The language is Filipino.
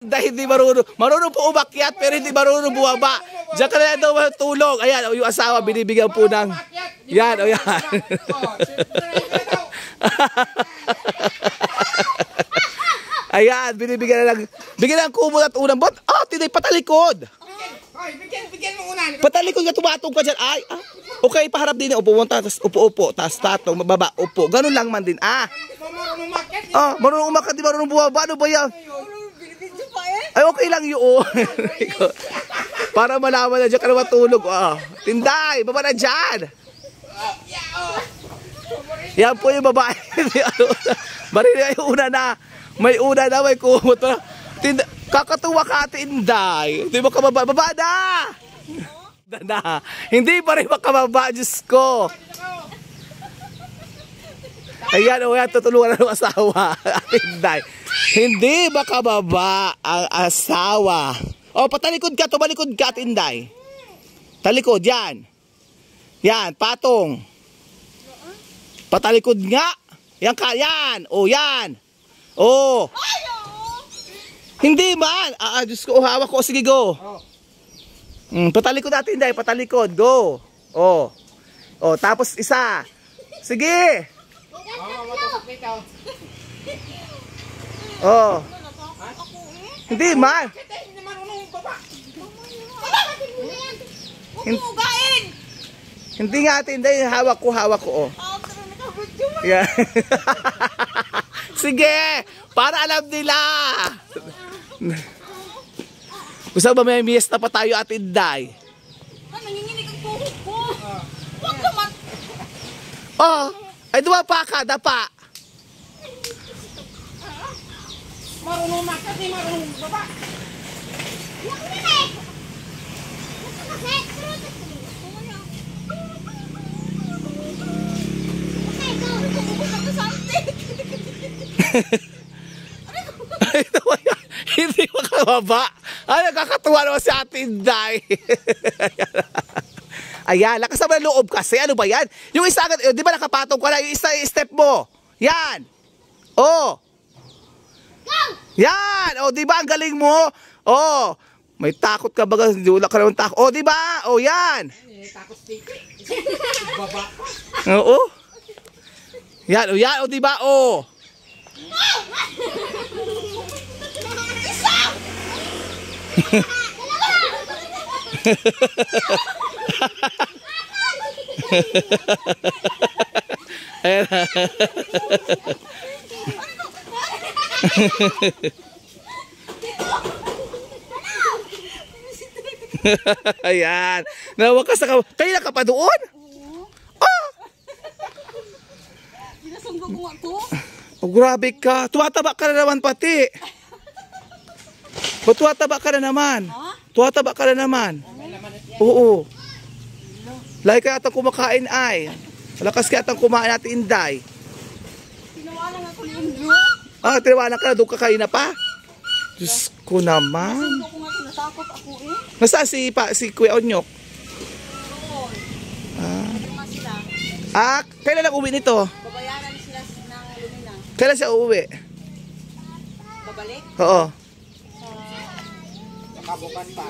Dahil hindi marunong po umakyat pero hindi marunong bumaba. Diyan ka na daw matulog. Ayan, o yung asawa binibigyan po ng... Yan, o yan. Ayan, binibigyan na lang. Bigyan ng kumot at unang bot. Ah, tinay patalikod. Bigyan mo una. Patalikod ka, tumatong ka dyan. Ay, ah. Okay, paharap din. Upo, tapos upo. Tapos tatong, mababa, upo. Ganun lang man din. Ah. Ah, marunong umakyat, di marunong bumaba. Ano ba yan? Ay, okay lang yun. Para malaman na dyan ka na matulog. Oh. Tinday, baba na dyan. Yan po yung babae. Marinig yung una na. May una na, may kumot na. Kakatuwa ka, Tinday. Hindi mo kababa. Baba na! Na. Hindi pa rin makababa, Diyos ko. Ayan, o yan, tutulungan na ng asawa. Tinday. Hindi makababa ang asawa. O, patalikod ka, tumalikod ka, Tinday. Talikod, yan. Yan, patong. Patalikod nga. Yan ka, yan. O, yan. O. Hindi man. Diyos ko, hawak ko. Sige, go. Patalikod natin, Tinday. Patalikod, go. O. O, tapos isa. Sige. Oh. Hindi man. Hindi nga Tinday, hawak ko oh. Yeah. Sige, para alam nila. Gusto ba may miesta pa tayo at Tinday? Nanginginig ang tuhod ko. Wag naman. Oh, ay dumapa ka, dapa. Marunong umakyat, di marunong baba. Hindi makababa. Ay, nakakatuwa naman si Tinday. Ayan, lakas naman ang loob kasi. Ano ba yan? Yung isa, di ba nakapatong ka na? Yung isa, step mo. Yan. Oh. Yan. Oh, di ba ang galing mo? Oh. May takot ka ba? Hindi wala ka naman takot. Oh, di ba? Oh, yan. Takot sticky. Baba. Oo. Yan. Oh, yan. Oh, di ba? Oh. Ayan. Ayan. Nawakas na ka. Kaya ka pa doon? Oh. Pinasunggo ko ako. Oh, grabe ka. Tumataba ka na naman pati. Tumataba ka na naman. Tumataba ka na naman. Oo. Lagi ka atang kumakain ay. Malakas ka atang kumain natin Tinday. Tinawalan ako ni Indro. Ah, tinawalan ka na. Doon ka kain na pa? Diyos ko naman. Pinasunggo ko nga natakot ako eh. Nasaan si Kuya Onyok? Kailan lang uwi nito? Babayaran sila ng lumina. Kailan siya uuwi? Babalik? Oo. Nakabukan pa.